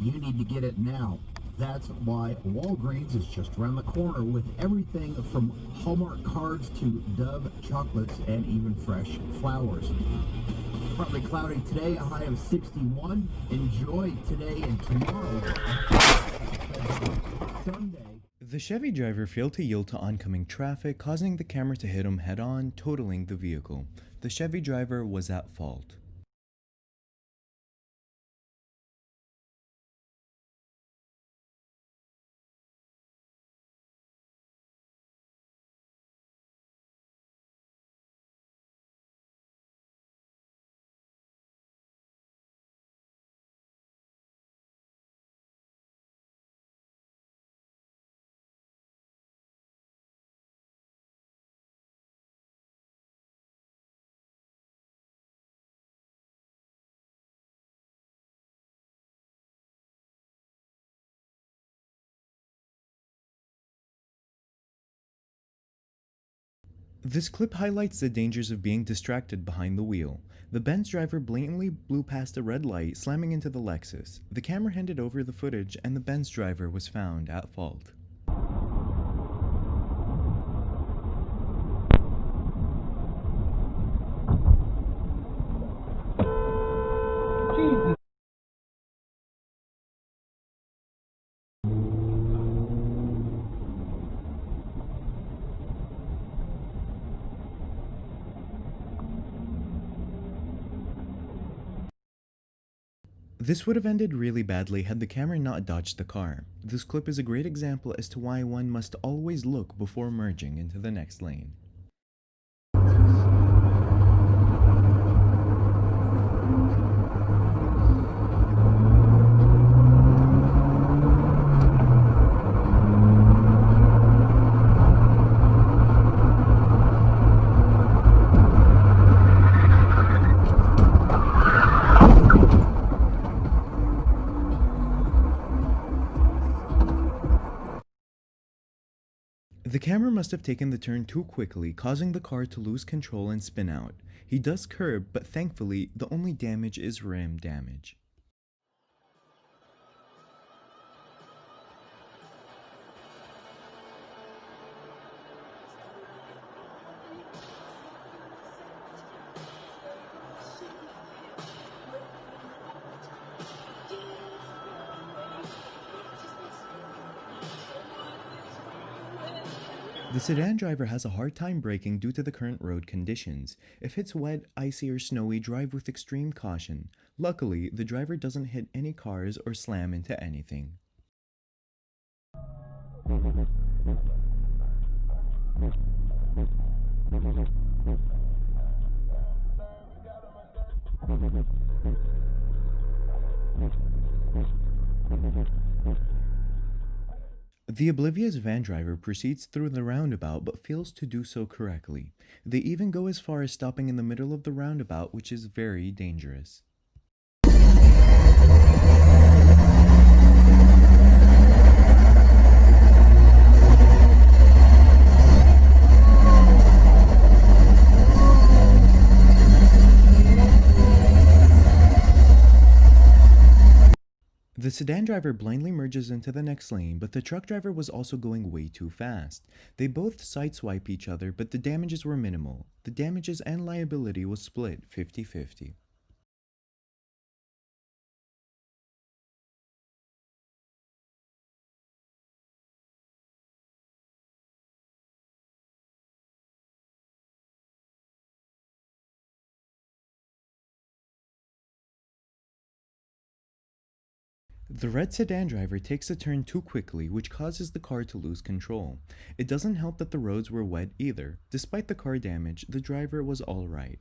you need to get it now. That's why Walgreens is just around the corner with everything from Hallmark cards to Dove chocolates and even fresh flowers. Partly cloudy today, a high of 61. Enjoy today and tomorrow. Sunday. The Chevy driver failed to yield to oncoming traffic, causing the camera to hit him head-on, totaling the vehicle. The Chevy driver was at fault. This clip highlights the dangers of being distracted behind the wheel. The Benz driver blatantly blew past a red light, slamming into the Lexus. The camera handed over the footage, and the Benz driver was found at fault. This would have ended really badly had the camera not dodged the car. This clip is a great example as to why one must always look before merging into the next lane. The camera must have taken the turn too quickly, causing the car to lose control and spin out. He does curb, but thankfully, the only damage is rim damage. The sedan driver has a hard time braking due to the current road conditions. If it's wet, icy, or snowy, drive with extreme caution. Luckily, the driver doesn't hit any cars or slam into anything. The oblivious van driver proceeds through the roundabout but fails to do so correctly. They even go as far as stopping in the middle of the roundabout, which is very dangerous. The sedan driver blindly merges into the next lane, but the truck driver was also going way too fast. They both sideswipe each other, but the damages were minimal. The damages and liability was split 50-50. The red sedan driver takes a turn too quickly, which causes the car to lose control. It doesn't help that the roads were wet either. Despite the car damage, the driver was alright.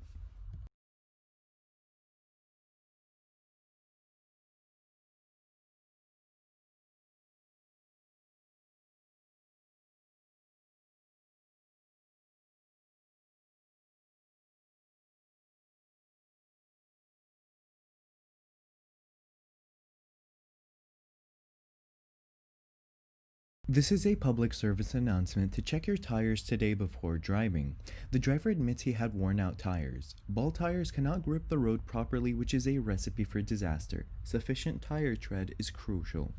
This is a public service announcement to check your tires today before driving. The driver admits he had worn out tires. Ball tires cannot grip the road properly, which is a recipe for disaster. Sufficient tire tread is crucial.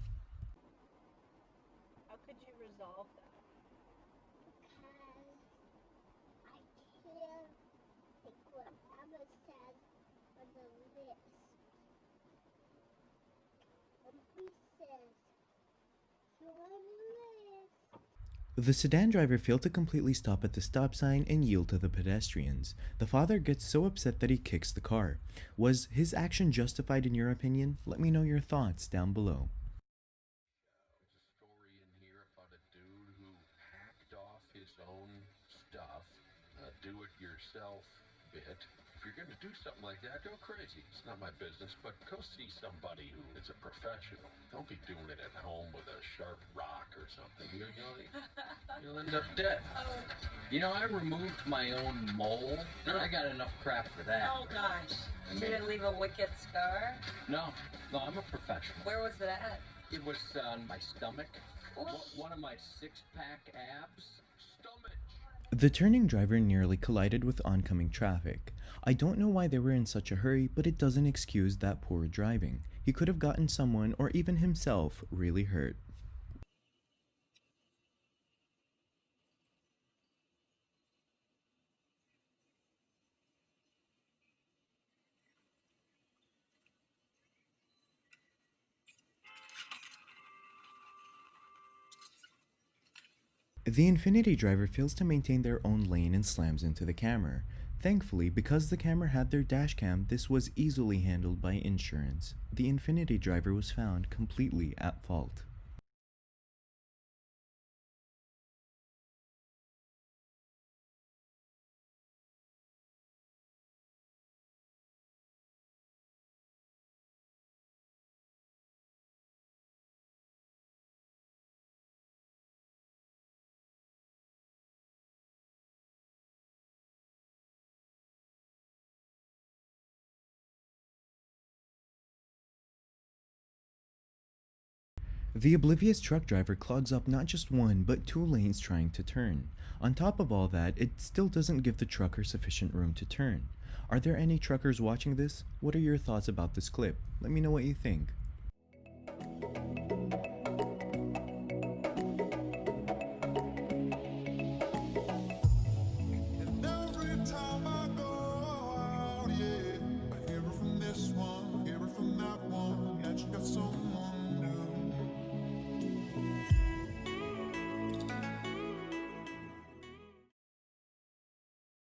How could you resolve that? The sedan driver failed to completely stop at the stop sign and yield to the pedestrians. The father gets so upset that he kicks the car. Was his action justified in your opinion? Let me know your thoughts down below. There's a story in here about a dude who hacked off his own stuff, do-it-yourself bit. If you're going to do something like that, go crazy. It's not my business, but go see somebody who is a professional. Don't be doing it at home with a sharp rock or something. You'll end up dead. You know, I removed my own mole, and I got enough crap for that. Oh gosh. Did it leave a wicked scar? No, I'm a professional. Where was it at? It was on my stomach. Oof. One of my six-pack abs. Stomach. The turning driver nearly collided with oncoming traffic. I don't know why they were in such a hurry, but it doesn't excuse that poor driving. He could have gotten someone, or even himself, really hurt. The Infinity driver fails to maintain their own lane and slams into the camera. Thankfully, because the camera had their dashcam, this was easily handled by insurance. The Infinity driver was found completely at fault. The oblivious truck driver clogs up not just one, but two lanes trying to turn. On top of all that, it still doesn't give the trucker sufficient room to turn. Are there any truckers watching this? What are your thoughts about this clip? Let me know what you think.